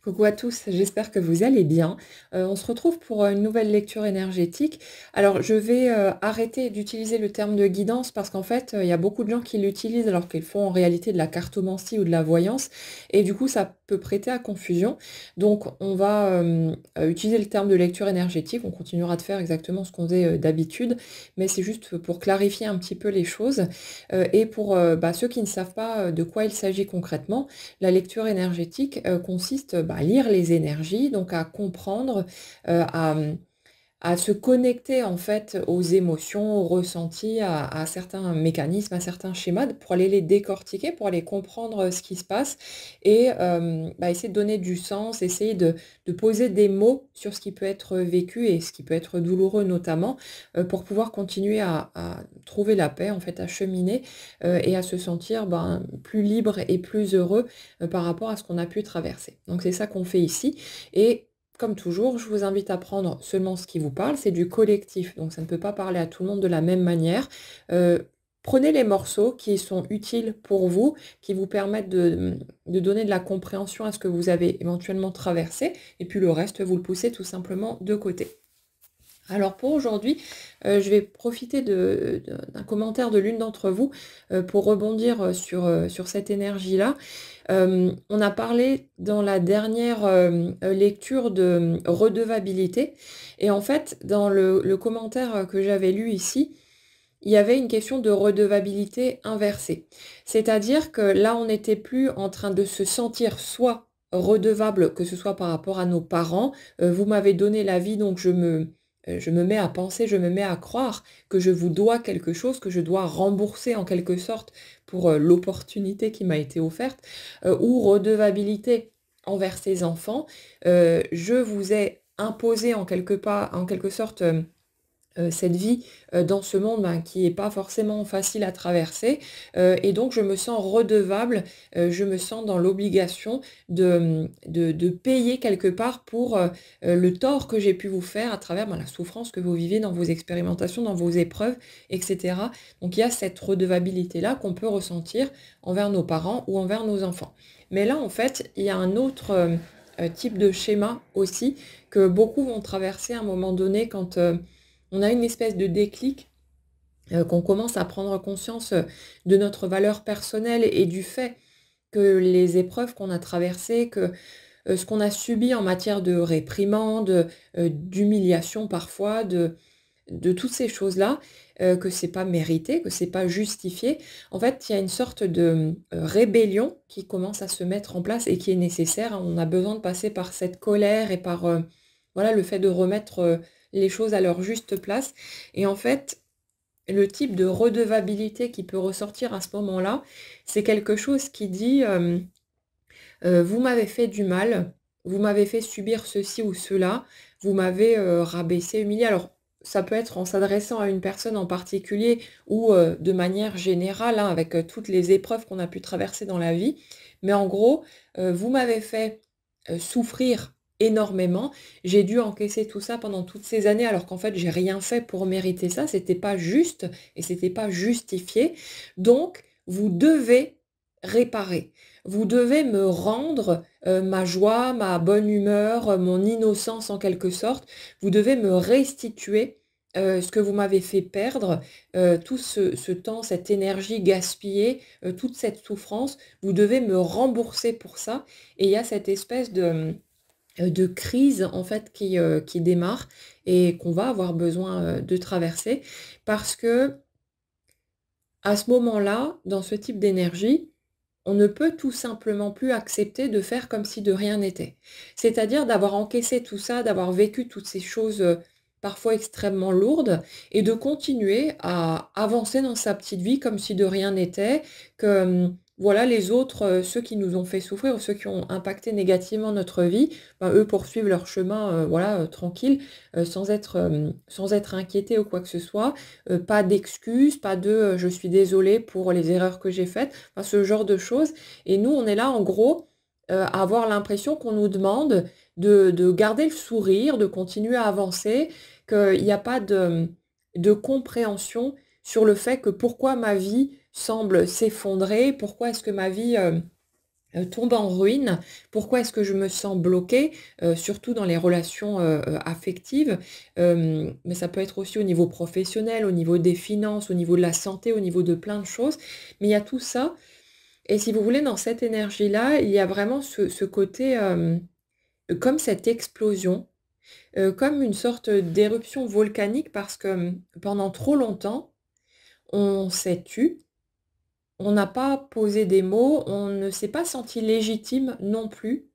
Coucou à tous, j'espère que vous allez bien. On se retrouve pour une nouvelle lecture énergétique. Alors, je vais arrêter d'utiliser le terme de guidance parce qu'en fait, il y a beaucoup de gens qui l'utilisent alors qu'ils font en réalité de la cartomancie ou de la voyance. Et du coup, ça peut prêter à confusion. Donc, on va utiliser le terme de lecture énergétique. On continuera de faire exactement ce qu'on faisait d'habitude, mais c'est juste pour clarifier un petit peu les choses. Et pour ceux qui ne savent pas de quoi il s'agit concrètement, la lecture énergétique consiste à lire les énergies, donc à comprendre, euh, à, à se connecter en fait aux émotions, aux ressentis, à certains mécanismes, à certains schémas, pour aller les décortiquer, pour aller comprendre ce qui se passe et essayer de donner du sens, essayer de poser des mots sur ce qui peut être vécu et ce qui peut être douloureux notamment, pour pouvoir continuer à trouver la paix, en fait, à cheminer et à se sentir plus libre et plus heureux par rapport à ce qu'on a pu traverser. Donc c'est ça qu'on fait ici. Et comme toujours, je vous invite à prendre seulement ce qui vous parle, c'est du collectif, donc ça ne peut pas parler à tout le monde de la même manière. Euh, Prenez les morceaux qui sont utiles pour vous, qui vous permettent de donner de la compréhension à ce que vous avez éventuellement traversé, et puis le reste, vous le poussez tout simplement de côté. Alors pour aujourd'hui, je vais profiter d'un commentaire de l'une d'entre vous pour rebondir sur cette énergie-là. On a parlé dans la dernière lecture de redevabilité et en fait, dans le commentaire que j'avais lu ici, il y avait une question de redevabilité inversée. C'est-à-dire que là, on n'était plus en train de se sentir soit redevable, que ce soit par rapport à nos parents, vous m'avez donné la vie, donc je me mets à penser, je me mets à croire que je vous dois quelque chose, que je dois rembourser en quelque sorte pour l'opportunité qui m'a été offerte, ou redevabilité envers ces enfants. Je vous ai imposé en quelque sorte cette vie dans ce monde qui n'est pas forcément facile à traverser. Et donc je me sens redevable, je me sens dans l'obligation de payer quelque part pour le tort que j'ai pu vous faire à travers la souffrance que vous vivez dans vos expérimentations, dans vos épreuves, etc. Donc il y a cette redevabilité-là qu'on peut ressentir envers nos parents ou envers nos enfants. Mais là, en fait, il y a un autre type de schéma aussi que beaucoup vont traverser à un moment donné quand on a une espèce de déclic, qu'on commence à prendre conscience de notre valeur personnelle et du fait que les épreuves qu'on a traversées, que ce qu'on a subi en matière de réprimande, d'humiliation parfois, de toutes ces choses-là, que c'est pas mérité, que c'est pas justifié. En fait, il y a une sorte de rébellion qui commence à se mettre en place et qui est nécessaire. On a besoin de passer par cette colère et par voilà, le fait de remettre les choses à leur juste place. Et en fait, le type de redevabilité qui peut ressortir à ce moment-là, c'est quelque chose qui dit vous m'avez fait du mal, vous m'avez fait subir ceci ou cela, vous m'avez rabaissé, humilié. Alors, ça peut être en s'adressant à une personne en particulier ou de manière générale, hein, avec toutes les épreuves qu'on a pu traverser dans la vie. Mais en gros, vous m'avez fait souffrir énormément. J'ai dû encaisser tout ça pendant toutes ces années alors qu'en fait, j'ai rien fait pour mériter ça. C'était pas juste et c'était pas justifié. Donc, vous devez réparer. Vous devez me rendre ma joie, ma bonne humeur, mon innocence en quelque sorte. Vous devez me restituer ce que vous m'avez fait perdre, tout ce temps, cette énergie gaspillée, toute cette souffrance. Vous devez me rembourser pour ça. Et il y a cette espèce de crise en fait qui démarre et qu'on va avoir besoin de traverser parce que à ce moment-là, dans ce type d'énergie, on ne peut tout simplement plus accepter de faire comme si de rien n'était. C'est-à-dire d'avoir encaissé tout ça, d'avoir vécu toutes ces choses parfois extrêmement lourdes et de continuer à avancer dans sa petite vie comme si de rien n'était, que voilà, les autres, ceux qui nous ont fait souffrir, ceux qui ont impacté négativement notre vie, eux poursuivent leur chemin voilà, tranquille, sans être inquiétés ou quoi que ce soit. Pas d'excuses, pas de je suis désolée pour les erreurs que j'ai faites, enfin, ce genre de choses. Et nous, on est là en gros à avoir l'impression qu'on nous demande de garder le sourire, de continuer à avancer, qu'il n'y a pas de compréhension sur le fait que pourquoi ma vie semble s'effondrer, pourquoi est-ce que ma vie tombe en ruine. Pourquoi est-ce que je me sens bloquée? Surtout dans les relations, affectives, mais ça peut être aussi au niveau professionnel, au niveau des finances, au niveau de la santé, au niveau de plein de choses. Mais il y a tout ça et si vous voulez, dans cette énergie-là, il y a vraiment ce côté, comme cette explosion, comme une sorte d'éruption volcanique parce que, pendant trop longtemps, on s'est tu, on n'a pas posé des mots, on ne s'est pas senti légitime non plus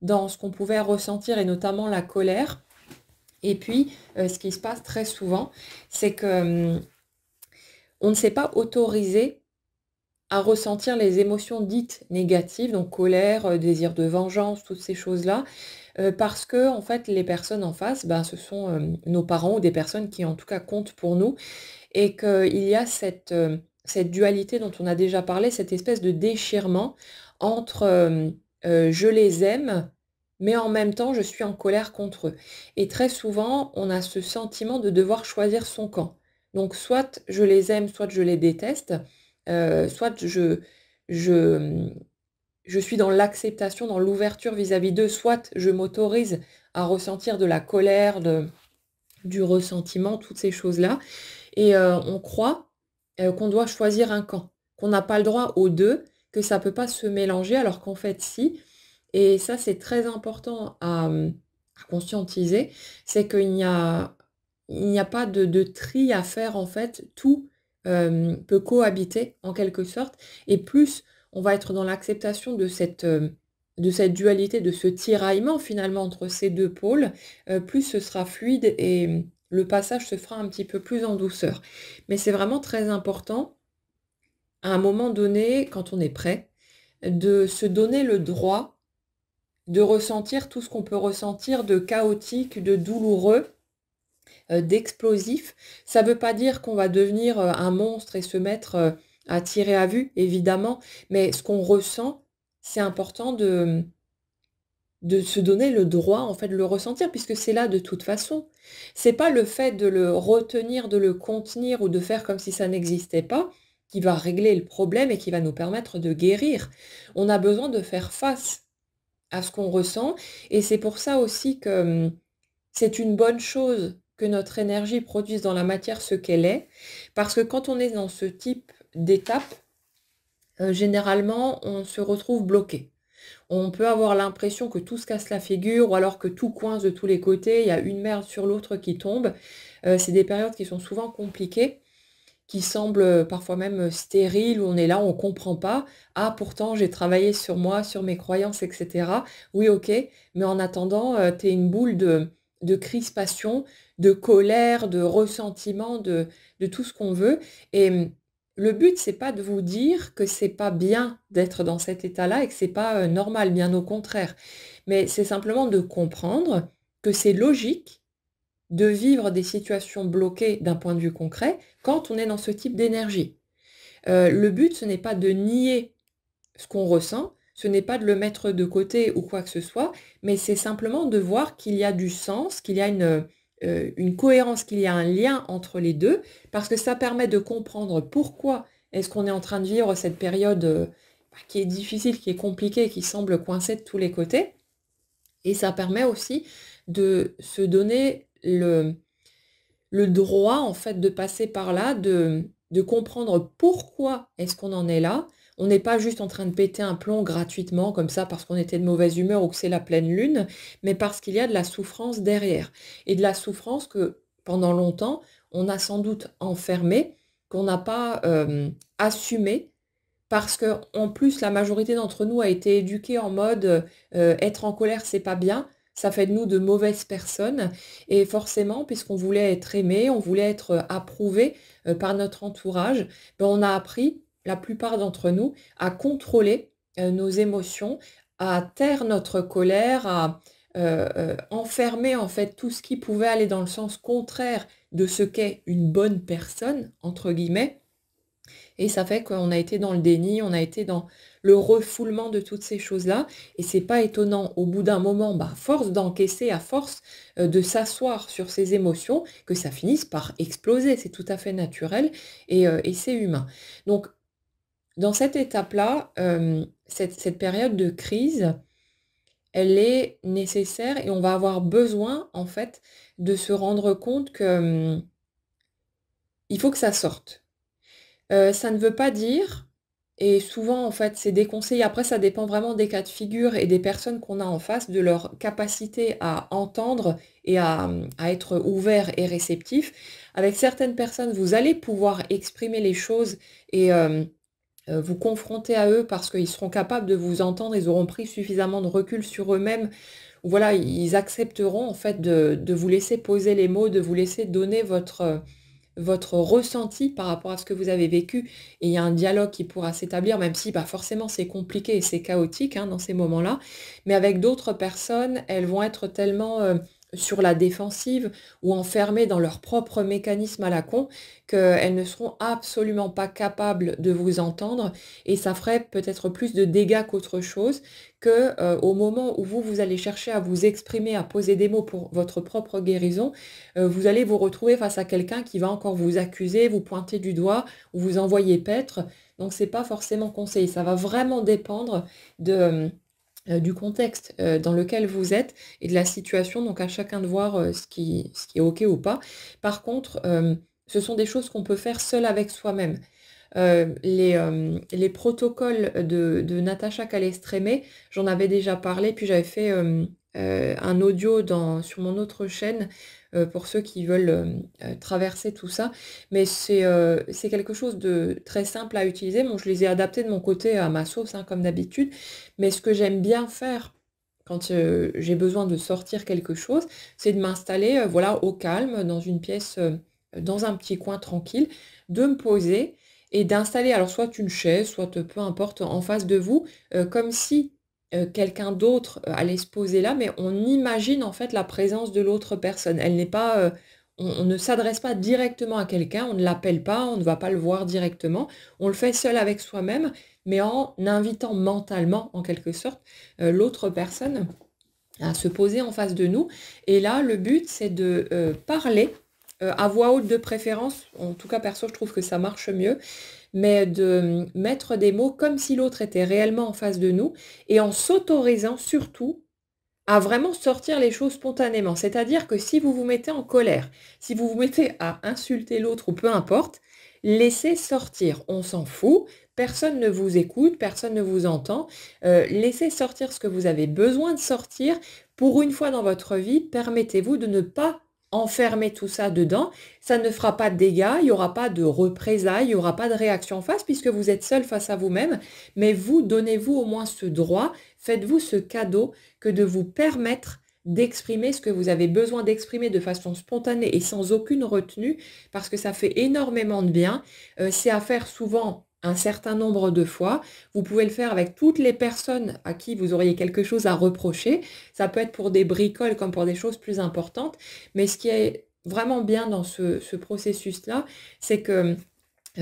dans ce qu'on pouvait ressentir et notamment la colère et puis, ce qui se passe très souvent, c'est que, on ne s'est pas autorisé à ressentir les émotions dites négatives, donc colère, désir de vengeance, toutes ces choses-là, parce que en fait, les personnes en face, ben, ce sont, nos parents ou des personnes qui, en tout cas, comptent pour nous et qu'il y a cette dualité dont on a déjà parlé, cette espèce de déchirement entre, je les aime, mais en même temps, je suis en colère contre eux et très souvent, on a ce sentiment de devoir choisir son camp. Donc soit je les aime, soit je les déteste, soit je, je suis dans l'acceptation, dans l'ouverture vis-à-vis d'eux, soit je m'autorise à ressentir de la colère, du ressentiment, toutes ces choses-là et on croit, qu'on doit choisir un camp, qu'on n'a pas le droit aux 2, que ça peut pas se mélanger alors qu'en fait si et ça c'est très important à conscientiser, c'est qu'il n'y a pas de tri à faire en fait, tout, peut cohabiter en quelque sorte et plus on va être dans l'acceptation de cette dualité, de ce tiraillement finalement entre ces 2 pôles, plus ce sera fluide et le passage se fera un petit peu plus en douceur. Mais c'est vraiment très important, à un moment donné, quand on est prêt, de se donner le droit de ressentir tout ce qu'on peut ressentir de chaotique, de douloureux, d'explosif. Ça ne veut pas dire qu'on va devenir, un monstre et se mettre, à tirer à vue, évidemment, mais ce qu'on ressent, c'est important de se donner le droit, en fait, de le ressentir puisque c'est là de toute façon. C'est pas le fait de le retenir, de le contenir ou de faire comme si ça n'existait pas, qui va régler le problème et qui va nous permettre de guérir. On a besoin de faire face à ce qu'on ressent et c'est pour ça aussi que, c'est une bonne chose que notre énergie produise dans la matière ce qu'elle est, parce que quand on est dans ce type d'étape, généralement, on se retrouve bloqué. On peut avoir l'impression que tout se casse la figure ou alors que tout coince de tous les côtés, il y a une merde sur l'autre qui tombe. C'est des périodes qui sont souvent compliquées, qui semblent, parfois même, stériles, où on est là, on comprend pas. Ah pourtant j'ai travaillé sur moi, sur mes croyances et cetera. Oui OK, mais en attendant, tu es une boule de crispation, de colère, de ressentiment, de tout ce qu'on veut et le but c'est pas de vous dire que c'est pas bien d'être dans cet état-là et que c'est pas, normal, bien au contraire. Mais c'est simplement de comprendre que c'est logique de vivre des situations bloquées d'un point de vue concret quand on est dans ce type d'énergie. Le but, ce n'est pas de nier ce qu'on ressent, ce n'est pas de le mettre de côté ou quoi que ce soit, mais c'est simplement de voir qu'il y a du sens, qu'il y a une cohérence, qu'il y a un lien entre les 2, parce que ça permet de comprendre pourquoi est-ce qu'on est en train de vivre cette période, qui est difficile, qui est compliquée, qui semble coincée de tous les côtés et ça permet aussi de se donner le droit, en fait, de passer par là, de comprendre pourquoi est-ce qu'on en est là. On n'est pas juste en train de péter un plomb gratuitement comme ça parce qu'on était de mauvaise humeur ou que c'est la pleine lune, mais parce qu'il y a de la souffrance derrière et de la souffrance que, pendant longtemps, on a sans doute enfermée, qu'on n'a pas, assumée parce qu'en plus la majorité d'entre nous a été éduquée en mode, être en colère c'est pas bien, ça fait de nous de mauvaises personnes et forcément puisqu'on voulait être aimé, on voulait être, approuvé, par notre entourage, ben, on a appris, la plupart d'entre nous, à contrôler, nos émotions, à taire notre colère, à, enfermer en fait tout ce qui pouvait aller dans le sens contraire de ce qu'est «une bonne personne» entre guillemets et ça fait qu'on a été dans le déni, on a été dans le refoulement de toutes ces choses-là et c'est pas étonnant au bout d'un moment, bah, à force d'encaisser, à force, de s'asseoir sur ces émotions, que ça finisse par exploser. C'est tout à fait naturel et c'est humain. Donc Dans cette étape-là, cette période de crise, elle est nécessaire et on va avoir besoin, en fait, de se rendre compte que, il faut que ça sorte. Ça ne veut pas dire et souvent, en fait, c'est déconseillé. Après, ça dépend vraiment des cas de figure et des personnes qu'on a en face, de leur capacité à entendre et à être ouvert et réceptif. Avec certaines personnes, vous allez pouvoir exprimer les choses et vous confronter à eux parce qu'ils seront capables de vous entendre, ils auront pris suffisamment de recul sur eux-mêmes. Voilà, ils accepteront en fait de vous laisser poser les mots, de vous laisser donner votre ressenti par rapport à ce que vous avez vécu et il y a un dialogue qui pourra s'établir, même si bah, forcément c'est compliqué et c'est chaotique hein, dans ces moments-là. Mais avec d'autres personnes, elles vont être tellement sur la défensive ou enfermées dans leur propre mécanisme à la con qu'elles ne seront absolument pas capables de vous entendre et ça ferait peut-être plus de dégâts qu'autre chose que au moment où vous allez chercher à vous exprimer, à poser des mots pour votre propre guérison, vous allez vous retrouver face à quelqu'un qui va encore vous accuser, vous pointer du doigt ou vous envoyer paître. Donc c'est pas forcément conseillé. Ça va vraiment dépendre du contexte dans lequel vous êtes et de la situation. Donc à chacun de voir ce qui est OK ou pas. Par contre, ce sont des choses qu'on peut faire seul avec soi-même. Les protocoles de Natacha Calestrémé, j'en avais déjà parlé, puis j'avais fait un audio sur mon autre chaîne pour ceux qui veulent traverser tout ça. Mais c'est quelque chose de très simple à utiliser. Bon, je les ai adaptés de mon côté à ma sauce, hein, comme d'habitude. Mais ce que j'aime bien faire quand j'ai besoin de sortir quelque chose, c'est de m'installer voilà, au calme, dans une pièce, dans un petit coin tranquille, de me poser et d'installer alors soit une chaise, soit peu importe, en face de vous, comme si quelqu'un d'autre allait se poser là, mais on imagine en fait la présence de l'autre personne. Elle n'est pas, on ne s'adresse pas directement à quelqu'un, on ne l'appelle pas, on ne va pas le voir directement. On le fait seul avec soi-même, mais en invitant mentalement, en quelque sorte, l'autre personne à se poser en face de nous. Et là, le but, c'est de parler à voix haute de préférence. En tout cas, perso, je trouve que ça marche mieux mais de mettre des mots comme si l'autre était réellement en face de nous et en s'autorisant surtout à vraiment sortir les choses spontanément. C'est-à-dire que si vous vous mettez en colère, si vous vous mettez à insulter l'autre ou peu importe, laissez sortir. On s'en fout. Personne ne vous écoute, personne ne vous entend. Laissez sortir ce que vous avez besoin de sortir. Pour une fois dans votre vie, permettez-vous de ne pas enfermer tout ça dedans. Ça ne fera pas de dégâts, il n'y aura pas de représailles, il n'y aura pas de réaction en face puisque vous êtes seul face à vous-même. Mais vous, donnez-vous au moins ce droit, faites-vous ce cadeau que de vous permettre d'exprimer ce que vous avez besoin d'exprimer de façon spontanée et sans aucune retenue, parce que ça fait énormément de bien. C'est à faire souvent un certain nombre de fois. Vous pouvez le faire avec toutes les personnes à qui vous auriez quelque chose à reprocher. Ça peut être pour des bricoles comme pour des choses plus importantes. Mais ce qui est vraiment bien dans ce processus-là, c'est que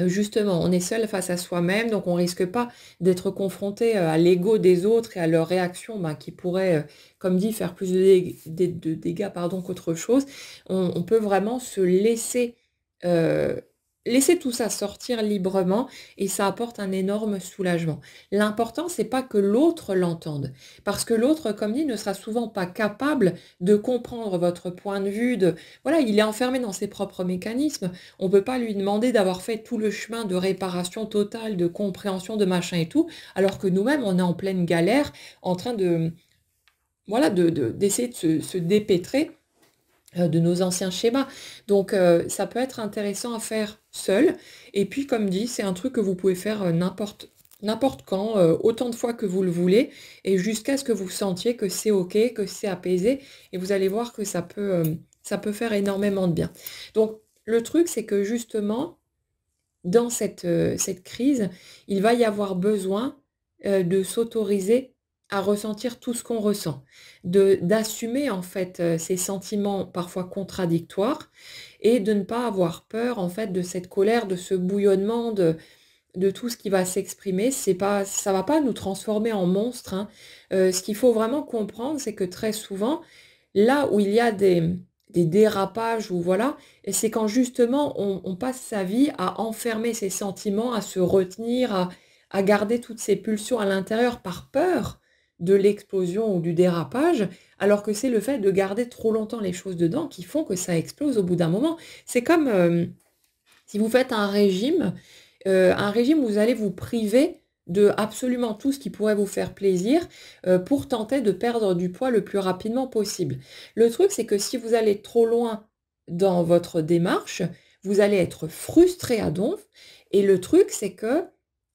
justement, on est seul face à soi-même, donc on risque pas d'être confronté à l'ego des autres et à leurs réactions ben, qui pourraient, comme dit, faire plus de dégâts pardon, qu'autre chose. On peut vraiment se euh, laisser tout ça sortir librement et ça apporte un énorme soulagement. L'important, c'est pas que l'autre l'entende, parce que l'autre, comme dit, ne sera souvent pas capable de comprendre votre point de vue. Voilà, il est enfermé dans ses propres mécanismes. On ne peut pas lui demander d'avoir fait tout le chemin de réparation totale, de compréhension, de machin et tout, alors que nous-mêmes, on est en pleine galère, en train de, voilà, d'essayer de se dépêtrer de nos anciens schémas. Donc, ça peut être intéressant à faire seul. Et puis, comme dit, c'est un truc que vous pouvez faire n'importe quand, autant de fois que vous le voulez, et jusqu'à ce que vous sentiez que c'est OK, que c'est apaisé, et vous allez voir que ça peut faire énormément de bien. Donc, le truc, c'est que justement, dans cette crise, il va y avoir besoin de s'autoriser à ressentir tout ce qu'on ressent, d'assumer en fait ces sentiments parfois contradictoires et de ne pas avoir peur en fait de cette colère, de ce bouillonnement, de tout ce qui va s'exprimer. C'est pas, ça va pas nous transformer en monstres, hein. Ce qu'il faut vraiment comprendre, c'est que très souvent, là où il y a des dérapages ou voilà, et c'est quand justement on passe sa vie à enfermer ses sentiments, à se retenir, à garder toutes ces pulsions à l'intérieur par peur de l'explosion ou du dérapage, alors que c'est le fait de garder trop longtemps les choses dedans qui font que ça explose au bout d'un moment. C'est comme si vous faites un régime où vous allez vous priver de absolument tout ce qui pourrait vous faire plaisir pour tenter de perdre du poids le plus rapidement possible. Le truc, c'est que si vous allez trop loin dans votre démarche, vous allez être frustré à donf. Et le truc, c'est que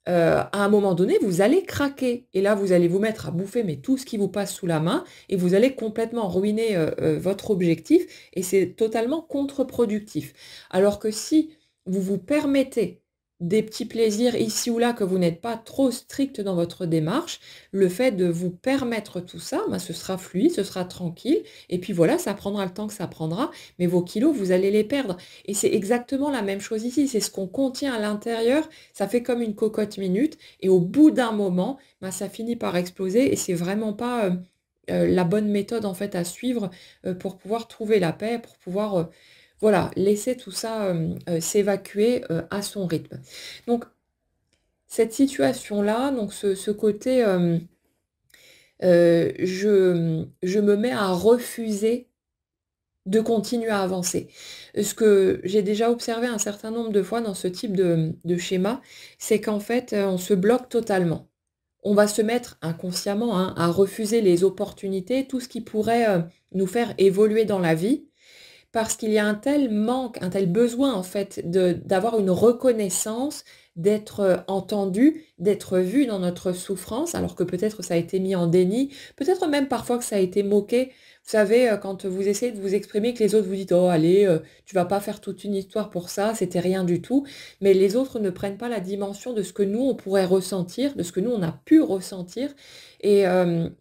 à un moment donné, vous allez craquer. Et là, vous allez vous mettre à bouffer mais tout ce qui vous passe sous la main et vous allez complètement ruiner votre objectif et c'est totalement contre-productif. Alors que si vous vous permettez des petits plaisirs ici ou là, que vous n'êtes pas trop strict dans votre démarche, le fait de vous permettre tout ça, ben, ce sera fluide, ce sera tranquille, et puis voilà, ça prendra le temps que ça prendra, mais vos kilos, vous allez les perdre. Et c'est exactement la même chose ici, c'est ce qu'on contient à l'intérieur, ça fait comme une cocotte minute, et au bout d'un moment, ben, ça finit par exploser, et c'est vraiment pas la bonne méthode en fait à suivre pour pouvoir trouver la paix, pour pouvoir voilà, laisser tout ça s'évacuer à son rythme. Donc, cette situation-là, donc ce côté, je me mets à refuser de continuer à avancer. Ce que j'ai déjà observé un certain nombre de fois dans ce type de schéma, c'est qu'en fait, on se bloque totalement. On va se mettre inconsciemment, hein, à refuser les opportunités, tout ce qui pourrait nous faire évoluer dans la vie, parce qu'il y a un tel manque, un tel besoin en fait d'avoir une reconnaissance, d'être entendu, d'être vu dans notre souffrance, alors que peut-être ça a été mis en déni, peut-être même parfois que ça a été moqué. Vous savez, quand vous essayez de vous exprimer, que les autres vous disent: «Oh allez, tu vas pas faire toute une histoire pour ça, c'était rien du tout». Mais les autres ne prennent pas la dimension de ce que nous, on pourrait ressentir, de ce que nous, on a pu ressentir. Et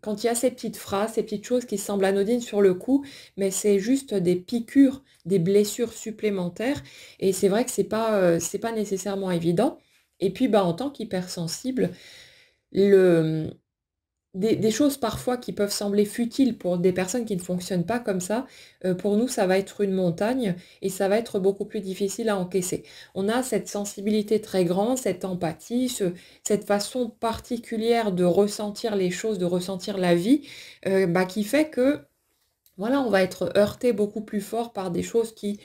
quand il y a ces petites phrases, ces petites choses qui semblent anodines sur le coup, mais c'est juste des piqûres, des blessures supplémentaires et c'est vrai que c'est pas nécessairement évident et puis, bah, en tant qu'hypersensible, le des choses parfois qui peuvent sembler futiles pour des personnes qui ne fonctionnent pas comme ça, pour nous, ça va être une montagne et ça va être beaucoup plus difficile à encaisser. On a cette sensibilité très grande, cette empathie, cette façon particulière de ressentir les choses, de ressentir la vie, bah, qui fait que voilà, on va être heurté beaucoup plus fort par des choses qui,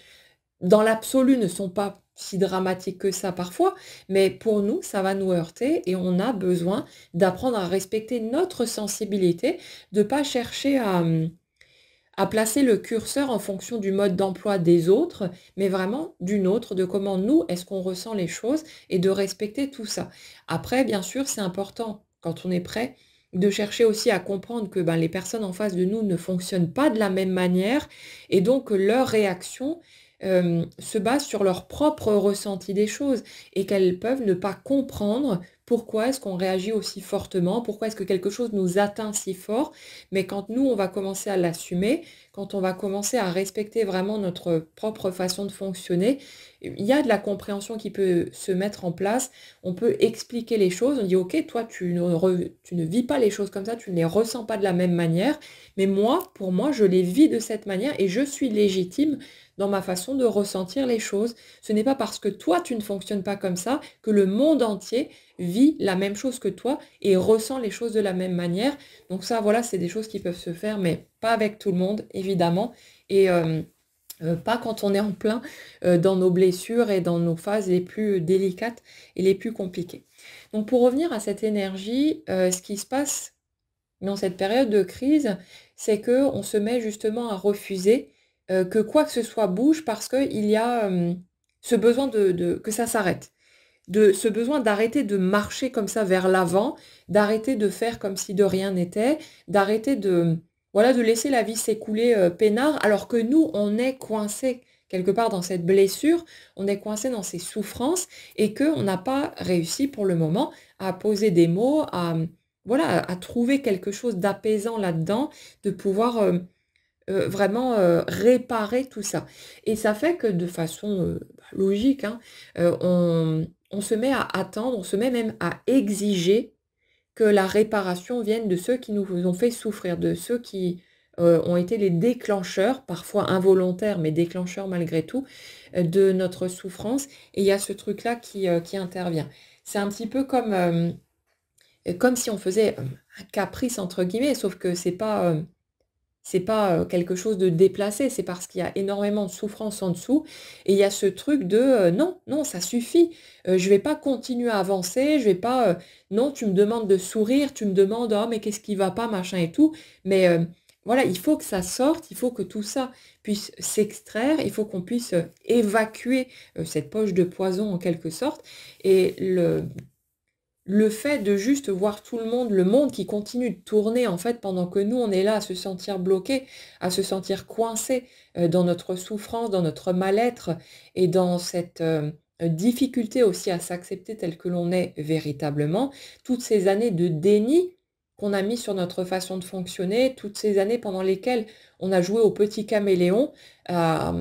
dans l'absolu, ne sont pas si dramatiques que ça parfois, mais pour nous, ça va nous heurter et on a besoin d'apprendre à respecter notre sensibilité, de pas chercher à placer le curseur en fonction du mode d'emploi des autres, mais vraiment du nôtre, de comment nous, est-ce qu'on ressent les choses et de respecter tout ça. Après, bien sûr, c'est important, quand on est prêt, de chercher aussi à comprendre que ben, les personnes en face de nous ne fonctionnent pas de la même manière et donc que leur réaction se base sur leur propre ressenti des choses et qu'elles peuvent ne pas comprendre pourquoi est-ce qu'on réagit aussi fortement, pourquoi est-ce que quelque chose nous atteint si fort, mais quand nous, on va commencer à l'assumer, quand on va commencer à respecter vraiment notre propre façon de fonctionner, il y a de la compréhension qui peut se mettre en place. On peut expliquer les choses. On dit: «OK, toi, tu ne vis pas les choses comme ça, tu ne les ressens pas de la même manière, mais moi, pour moi, je les vis de cette manière et je suis légitime dans ma façon de ressentir les choses. Ce n'est pas parce que toi, tu ne fonctionnes pas comme ça que le monde entier vit la même chose que toi et ressent les choses de la même manière». Donc ça, voilà, c'est des choses qui peuvent se faire, mais pas avec tout le monde, évidemment. Et pas quand on est en plein dans nos blessures et dans nos phases les plus délicates et les plus compliquées. Donc pour revenir à cette énergie, ce qui se passe dans cette période de crise, c'est que on se met justement à refuser que quoi que ce soit bouge parce qu'il y a ce besoin que ça s'arrête. De ce besoin d'arrêter de marcher comme ça vers l'avant, d'arrêter de faire comme si de rien n'était, d'arrêter de voilà, de laisser la vie s'écouler, peinard, alors que nous, on est coincés quelque part dans cette blessure, on est coincés dans ces souffrances et qu'on n'a pas réussi pour le moment à poser des mots, voilà, à trouver quelque chose d'apaisant là-dedans, de pouvoir, vraiment, réparer tout ça et ça fait que de façon, logique, hein, on se met à attendre, on se met même à exiger que la réparation vienne de ceux qui nous ont fait souffrir, de ceux qui, ont été les déclencheurs, parfois involontaires, mais déclencheurs malgré tout, de notre souffrance et il y a ce truc-là qui intervient. c'est un petit peu comme si on faisait, un «caprice» entre guillemets, sauf que c'est pas quelque chose de déplacé, c'est parce qu'il y a énormément de souffrance en dessous et il y a ce truc de, «Non, non, ça suffit, je vais pas continuer à avancer, je vais pas, non, tu me demandes de sourire, tu me demandes: "Oh mais qu'est-ce qui va pas?" machin et tout, mais voilà, il faut que ça sorte, il faut que tout ça puisse s'extraire, il faut qu'on puisse, évacuer, cette poche de poison en quelque sorte et le fait de juste voir tout le monde qui continue de tourner en fait pendant que nous on est là à se sentir bloqué, à se sentir coincé, dans notre souffrance, dans notre mal-être et dans cette, difficulté aussi à s'accepter tel que l'on est véritablement. Toutes ces années de déni qu'on a mis sur notre façon de fonctionner, toutes ces années pendant lesquelles on a joué au petit caméléon, à,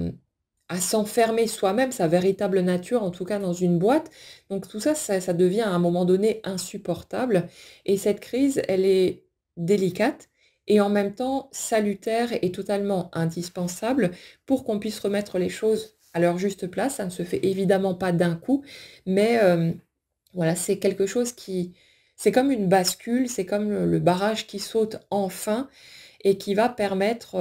à s'enfermer soi-même, sa véritable nature, en tout cas dans une boîte. Donc tout ça, ça devient à un moment donné insupportable et cette crise, elle est délicate et en même temps salutaire et totalement indispensable pour qu'on puisse remettre les choses à leur juste place. Ça ne se fait évidemment pas d'un coup, mais voilà, c'est quelque chose qui c'est comme une bascule, c'est comme le barrage qui saute enfin et qui va permettre,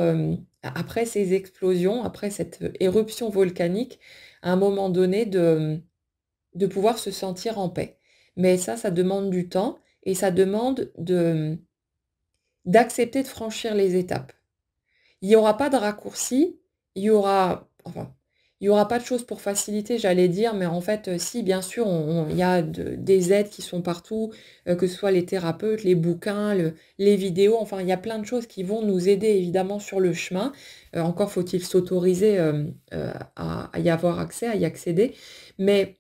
après ces explosions, après cette, éruption volcanique, à un moment donné de pouvoir se sentir en paix. Mais ça demande du temps et ça demande d'accepter de franchir les étapes. Il y aura pas de raccourci, il y aura enfin, il y aura pas de choses pour faciliter, j'allais dire, mais en fait, si, bien sûr, il y a des aides qui sont partout, que ce soit les thérapeutes, les bouquins, les vidéos, enfin, il y a plein de choses qui vont nous aider évidemment sur le chemin. Encore faut-il s'autoriser, à y avoir accès, à y accéder. Mais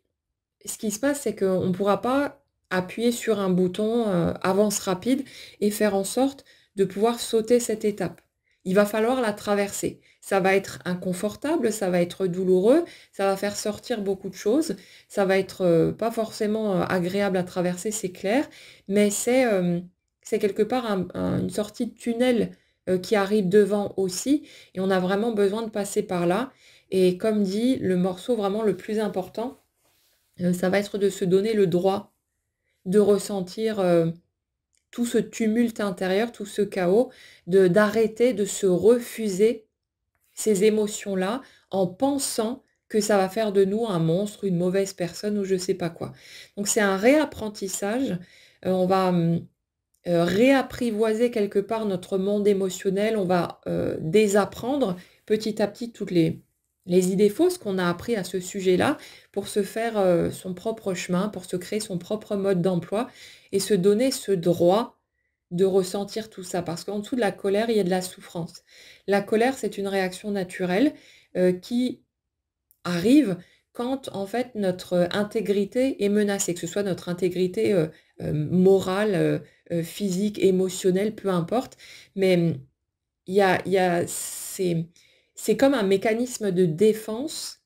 ce qui se passe, c'est qu'on ne pourra pas appuyer sur un bouton, avance rapide et faire en sorte de pouvoir sauter cette étape. Il va falloir la traverser. Ça va être inconfortable, ça va être douloureux, ça va faire sortir beaucoup de choses, ça va être, pas forcément, agréable à traverser, c'est clair, mais c'est quelque part une sortie de tunnel, qui arrive devant aussi et on a vraiment besoin de passer par là et comme dit, le morceau vraiment le plus important ça va être de se donner le droit de ressentir, tout ce tumulte intérieur, tout ce chaos, d'arrêter de se refuser ces émotions-là en pensant que ça va faire de nous un monstre, une mauvaise personne ou je sais pas quoi. Donc c'est un réapprentissage, on va, réapprivoiser quelque part notre monde émotionnel, on va, désapprendre petit à petit toutes les idées fausses qu'on a appris à ce sujet-là pour se faire, son propre chemin, pour se créer son propre mode d'emploi et se donner ce droit de ressentir tout ça. Parce qu'en dessous de la colère, il y a de la souffrance. La colère, c'est une réaction naturelle, qui arrive quand, en fait, notre, intégrité est menacée, que ce soit notre intégrité, morale, physique, émotionnelle, peu importe. Mais, il y a c'est comme un mécanisme de défense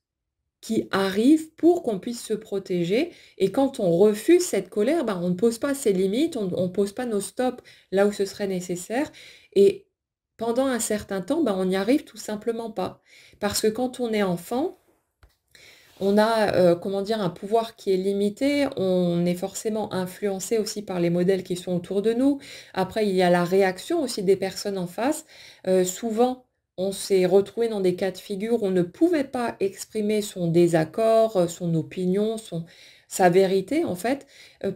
qui arrive pour qu'on puisse se protéger et quand on refuse cette colère, ben, on ne pose pas ses limites, on ne pose pas nos stops là où ce serait nécessaire et pendant un certain temps, ben, on n'y arrive tout simplement pas. Parce que quand on est enfant, on a, comment dire? Un pouvoir qui est limité, on est forcément influencé aussi par les modèles qui sont autour de nous. Après, il y a la réaction aussi des personnes en face. Souvent, on s'est retrouvé dans des cas de figure où on ne pouvait pas exprimer son désaccord, son opinion, sa vérité en fait,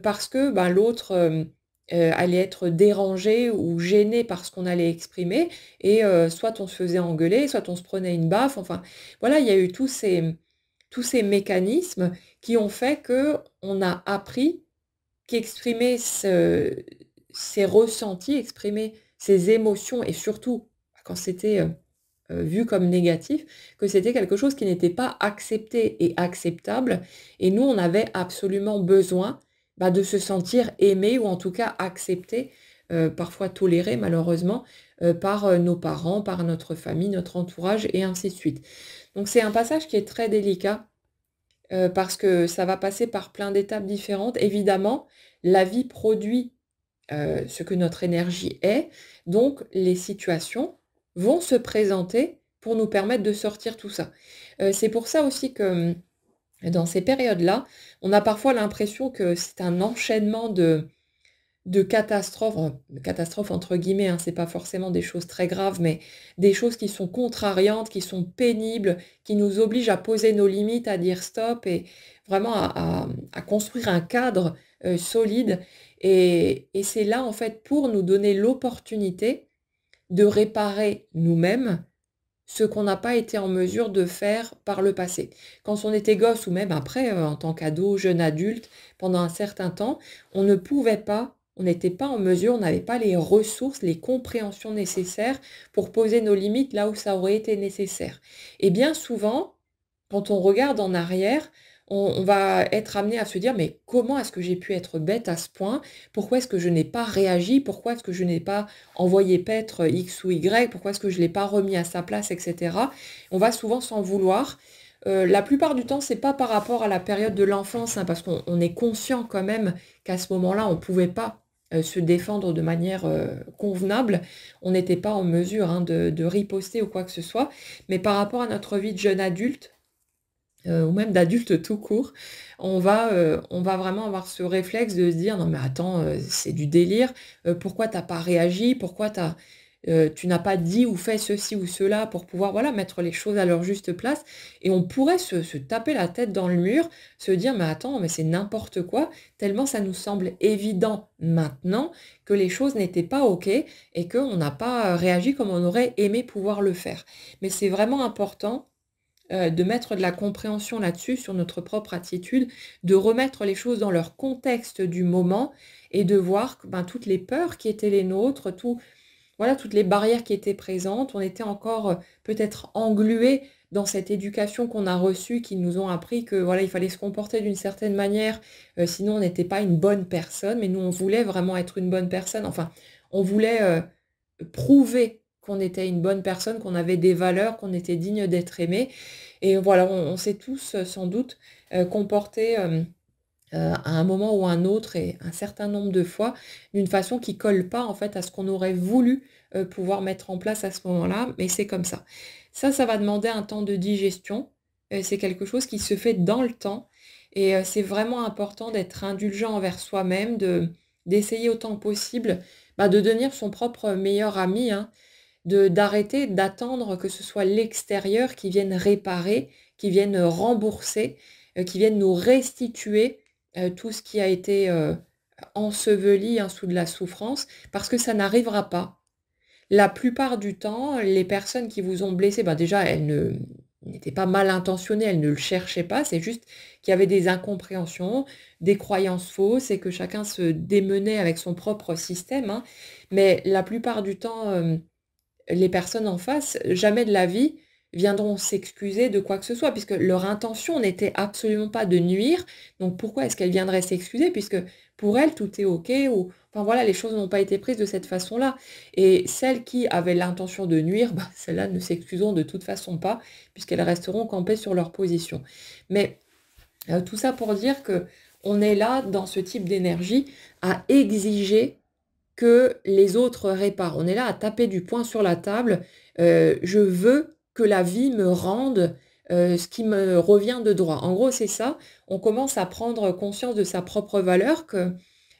parce que, ben, l'autre, allait être dérangé ou gêné par ce qu'on allait exprimer et soit on se faisait engueuler, soit on se prenait une baffe, enfin, voilà, il y a eu tous ces mécanismes qui ont fait qu'on a appris qu'exprimer ses ressentis, exprimer ses émotions et surtout bah, quand c'était, vu comme négatif, que c'était quelque chose qui n'était pas accepté et acceptable et nous, on avait absolument besoin, bah, de se sentir aimé ou en tout cas accepté, parfois toléré malheureusement, par, nos parents, par notre famille, notre entourage et ainsi de suite. Donc c'est un passage qui est très délicat parce que ça va passer par plein d'étapes différentes. Évidemment, la vie produit, ce que notre énergie est, donc les situations vont se présenter pour nous permettre de sortir tout ça. C'est pour ça aussi que, Dans ces périodes-là, on a parfois l'impression que c'est un enchaînement de catastrophes, «catastrophes» entre guillemets, hein, c'est pas forcément des choses très graves, mais des choses qui sont contrariantes, qui sont pénibles, qui nous obligent à poser nos limites, à dire stop et vraiment à construire un cadre, solide et c'est là, en fait, pour nous donner l'opportunité de réparer nous-mêmes ce qu'on n'a pas été en mesure de faire par le passé. Quand on était gosse ou même après, en tant qu'ado, jeune adulte, pendant un certain temps, on ne pouvait pas, on n'était pas en mesure, on n'avait pas les ressources, les compréhensions nécessaires pour poser nos limites là où ça aurait été nécessaire. Et bien souvent, quand on regarde en arrière, on va être amené à se dire: «Mais comment est-ce que j'ai pu être bête à ce point? Pourquoi est-ce que je n'ai pas réagi? Pourquoi est-ce que je n'ai pas envoyé paître X ou Y? Pourquoi est-ce que je ne l'ai pas remis à sa place?» et cetera. On va souvent s'en vouloir. La plupart du temps, c'est pas par rapport à la période de l'enfance, hein, parce qu'on est conscient quand même qu'à ce moment-là, on ne pouvait pas, se défendre de manière, convenable. On n'était pas en mesure, hein, de riposter ou quoi que ce soit. Mais par rapport à notre vie de jeune adulte, ou même d'adultes tout court, on va vraiment avoir ce réflexe de se dire: «Non mais attends, c'est du délire, pourquoi tu as pas réagi? Pourquoi tu n'as pas dit ou fait ceci ou cela?» pour pouvoir, voilà, mettre les choses à leur juste place et on pourrait se taper la tête dans le mur, se dire: «Mais attends, mais c'est n'importe quoi», tellement ça nous semble évident maintenant que les choses n'étaient pas OK et qu'on n'a pas, réagi comme on aurait aimé pouvoir le faire. Mais c'est vraiment important de mettre de la compréhension là-dessus, sur notre propre attitude, de remettre les choses dans leur contexte du moment et de voir que, ben, toutes les peurs qui étaient les nôtres, voilà, toutes les barrières qui étaient présentes, on était encore, peut-être englués dans cette éducation qu'on a reçue, qui nous ont appris que, voilà, il fallait se comporter d'une certaine manière, sinon on n'était pas une bonne personne. Mais nous, on voulait vraiment être une bonne personne. Enfin, on voulait, prouver qu'on était une bonne personne, qu'on avait des valeurs, qu'on était digne d'être aimé et voilà, on s'est tous, sans doute, comportés, à un moment ou un autre et un certain nombre de fois, d'une façon qui colle pas, en fait, à ce qu'on aurait voulu, pouvoir mettre en place à ce moment-là, mais c'est comme ça. Ça va demander un temps de digestion, c'est quelque chose qui se fait dans le temps et c'est vraiment important d'être indulgent envers soi-même, d'essayer autant que possible, bah, de devenir son propre meilleur ami, hein, de d'arrêter d'attendre que ce soit l'extérieur qui vienne réparer, qui vienne, rembourser, qui vienne nous restituer, tout ce qui a été, enseveli, hein, sous de la souffrance, parce que ça n'arrivera pas. La plupart du temps, les personnes qui vous ont blessé, bah, déjà, elles n'étaient pas mal intentionnées, elles ne le cherchaient pas, c'est juste qu'il y avait des incompréhensions, des croyances fausses et que chacun se démenait avec son propre système, hein. Mais la plupart du temps, les personnes en face, jamais de la vie, viendront s'excuser de quoi que ce soit, puisque leur intention n'était absolument pas de nuire. Donc pourquoi est-ce qu'elles viendraient s'excuser? Puisque pour elles, tout est OK ou enfin voilà, les choses n'ont pas été prises de cette façon-là. Et celles qui avaient l'intention de nuire, bah, celles-là ne s'excuseront de toute façon pas, puisqu'elles resteront campées sur leur position. Mais tout ça pour dire que on est là, dans ce type d'énergie, à exiger que les autres réparent. On est là à taper du poing sur la table, je veux que la vie me rende, ce qui me revient de droit. En gros, c'est ça. On commence à prendre conscience de sa propre valeur, que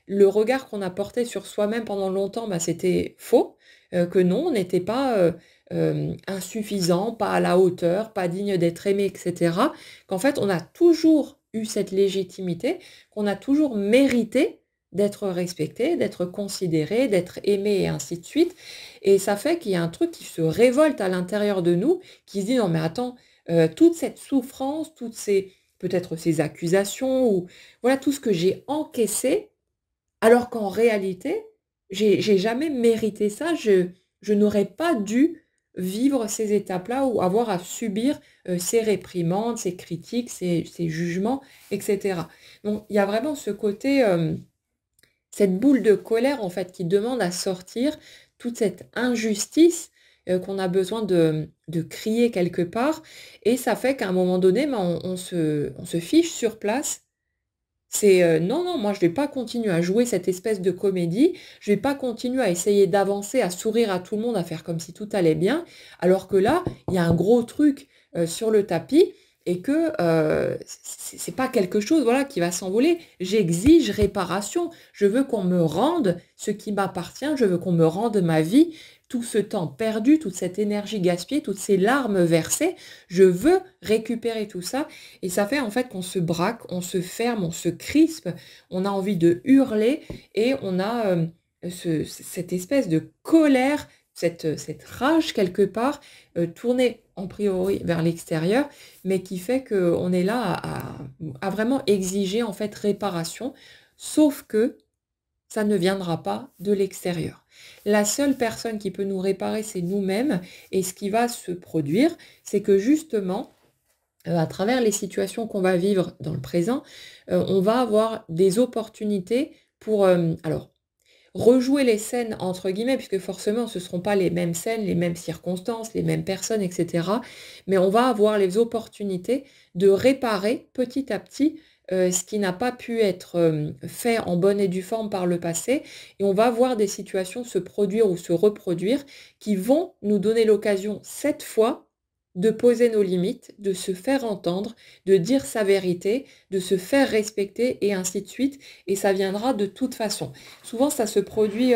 le regard qu'on a porté sur soi-même pendant longtemps, bah, c'était faux, que non, on n'était pas, insuffisant, pas à la hauteur, pas digne d'être aimé et cetera. Qu'en fait, on a toujours eu cette légitimité, qu'on a toujours mérité d'être respecté, d'être considéré, d'être aimé et ainsi de suite et ça fait qu'il y a un truc qui se révolte à l'intérieur de nous, qui se dit: «Non mais attends, toute cette souffrance, toutes ces peut-être ces accusations ou voilà tout ce que j'ai encaissé, alors qu'en réalité, j'ai jamais mérité ça, je n'aurais pas dû vivre ces étapes-là ou avoir à subir, ces réprimandes, ces critiques, ces jugements et cetera». Donc il y a vraiment ce côté, cette boule de colère en fait qui demande à sortir, toute cette injustice, qu'on a besoin de crier quelque part et ça fait qu'à un moment donné, ben, on se fiche sur place. C'est, «Non, non, moi je vais pas continuer à jouer cette espèce de comédie, je vais pas continuer à essayer d'avancer, à sourire à tout le monde, à faire comme si tout allait bien, alors que là, il y a un gros truc, sur le tapis et que c'est pas quelque chose, voilà, qui va s'envoler. J'exige réparation. Je veux qu'on me rende ce qui m'appartient. Je veux qu'on me rende ma vie, tout ce temps perdu, toute cette énergie gaspillée, toutes ces larmes versées. Je veux récupérer tout ça. Et ça fait en fait qu'on se braque, on se ferme, on se crispe, on a envie de hurler et on a cette espèce de colère, cette rage quelque part, tournée en priori vers l'extérieur, mais qui fait qu'on est là à vraiment exiger en fait réparation, sauf que ça ne viendra pas de l'extérieur. La seule personne qui peut nous réparer, c'est nous-mêmes, et ce qui va se produire, c'est que justement, à travers les situations qu'on va vivre dans le présent, on va avoir des opportunités pour, alors rejouer les scènes entre guillemets, puisque forcément ce ne seront pas les mêmes scènes, les mêmes circonstances, les mêmes personnes, etc. Mais on va avoir les opportunités de réparer petit à petit ce qui n'a pas pu être fait en bonne et due forme par le passé. Et on va voir des situations se produire ou se reproduire qui vont nous donner l'occasion cette fois de poser nos limites, de se faire entendre, de dire sa vérité, de se faire respecter et ainsi de suite. Et ça viendra de toute façon. Souvent, ça se produit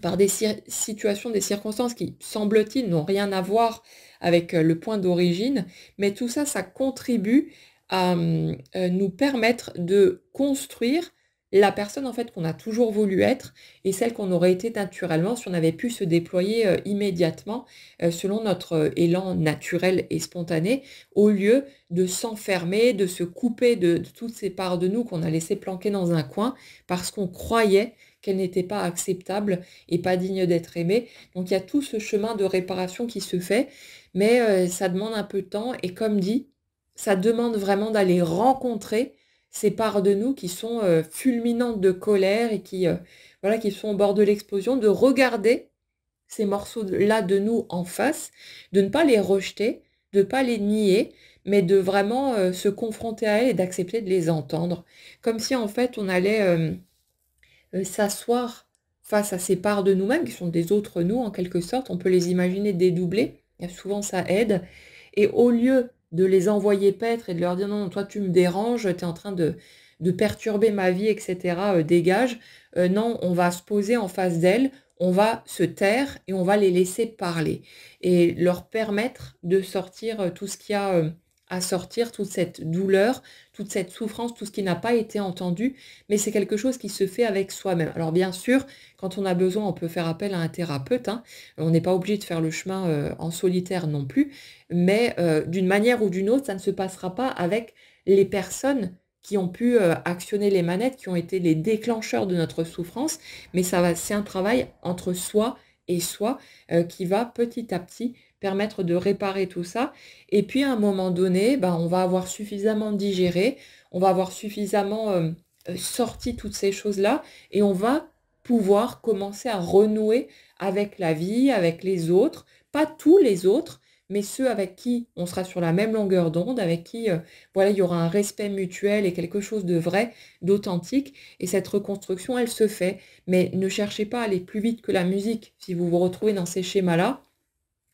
par des situations, des circonstances qui, semble-t-il, n'ont rien à voir avec le point d'origine, mais tout ça, ça contribue à nous permettre de construire la personne en fait qu'on a toujours voulu être et celle qu'on aurait été naturellement si on avait pu se déployer immédiatement selon notre élan naturel et spontané, au lieu de s'enfermer, de se couper de toutes ces parts de nous qu'on a laissées planquer dans un coin parce qu'on croyait qu'elles n'étaient pas acceptables et pas dignes d'être aimées. Donc il y a tout ce chemin de réparation qui se fait, mais ça demande un peu de temps et comme dit, ça demande vraiment d'aller rencontrer ces parts de nous qui sont fulminantes de colère et qui, voilà, qui sont au bord de l'explosion, de regarder ces morceaux-là de nous en face, de ne pas les rejeter, de ne pas les nier, mais de vraiment se confronter à elles et d'accepter de les entendre. Comme si en fait on allait s'asseoir face à ces parts de nous-mêmes, qui sont des autres nous en quelque sorte, on peut les imaginer dédoublées, et souvent ça aide, et au lieu de les envoyer paître et de leur dire non, toi tu me déranges, tu es en train de perturber ma vie, etc., dégage, non, on va se poser en face d'elles, on va se taire et on va les laisser parler et leur permettre de sortir tout ce qu'il y a à sortir, toute cette douleur, toute cette souffrance, tout ce qui n'a pas été entendu, mais c'est quelque chose qui se fait avec soi-même. Alors bien sûr, quand on a besoin, on peut faire appel à un thérapeute, hein. On n'est pas obligé de faire le chemin en solitaire non plus, mais d'une manière ou d'une autre, ça ne se passera pas avec les personnes qui ont pu actionner les manettes, qui ont été les déclencheurs de notre souffrance, mais c'est un travail entre soi et soi qui va petit à petit permettre de réparer tout ça. Et puis à un moment donné, ben, on va avoir suffisamment digéré, on va avoir suffisamment sorti toutes ces choses-là et on va pouvoir commencer à renouer avec la vie, avec les autres, pas tous les autres, mais ceux avec qui on sera sur la même longueur d'onde, avec qui voilà, il y aura un respect mutuel et quelque chose de vrai, d'authentique. Et cette reconstruction, elle se fait. Mais ne cherchez pas à aller plus vite que la musique si vous vous retrouvez dans ces schémas-là.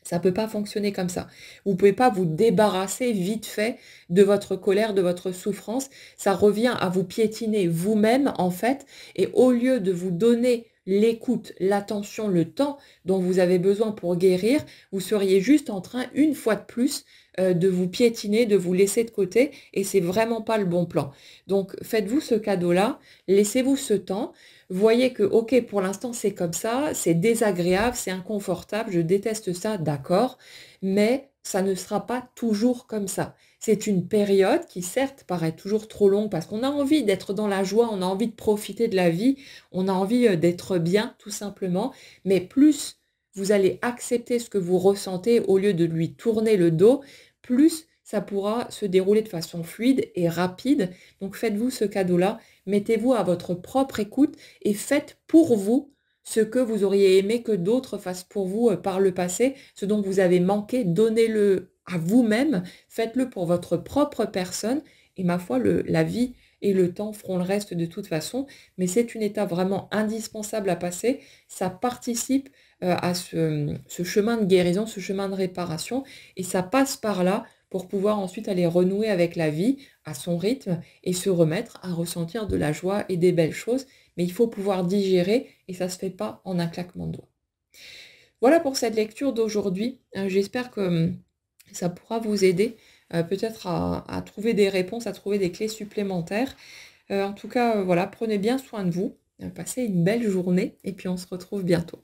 Ça ne peut pas fonctionner comme ça. Vous ne pouvez pas vous débarrasser vite fait de votre colère, de votre souffrance. Ça revient à vous piétiner vous-même, en fait. Et au lieu de vous donner l'écoute, l'attention, le temps dont vous avez besoin pour guérir, vous seriez juste en train, une fois de plus, de vous piétiner, de vous laisser de côté. Et c'est vraiment pas le bon plan. Donc, faites-vous ce cadeau-là. Laissez-vous ce temps. Voyez que, ok, pour l'instant c'est comme ça, c'est désagréable, c'est inconfortable, je déteste ça, d'accord, mais ça ne sera pas toujours comme ça. C'est une période qui certes paraît toujours trop longue parce qu'on a envie d'être dans la joie, on a envie de profiter de la vie, on a envie d'être bien tout simplement, mais plus vous allez accepter ce que vous ressentez au lieu de lui tourner le dos, plus ça pourra se dérouler de façon fluide et rapide. Donc faites-vous ce cadeau-là, mettez-vous à votre propre écoute et faites pour vous ce que vous auriez aimé que d'autres fassent pour vous par le passé, ce dont vous avez manqué, donnez-le à vous-même, faites-le pour votre propre personne et ma foi, la vie et le temps feront le reste de toute façon, mais c'est une étape vraiment indispensable à passer, ça participe à ce chemin de guérison, ce chemin de réparation et ça passe par là pour pouvoir ensuite aller renouer avec la vie à son rythme et se remettre à ressentir de la joie et des belles choses. Mais il faut pouvoir digérer et ça se fait pas en un claquement de doigts. Voilà pour cette lecture d'aujourd'hui. J'espère que, ça pourra vous aider, peut-être à trouver des réponses, à trouver des clés supplémentaires. En tout cas, voilà, prenez bien soin de vous, passez une belle journée et puis on se retrouve bientôt.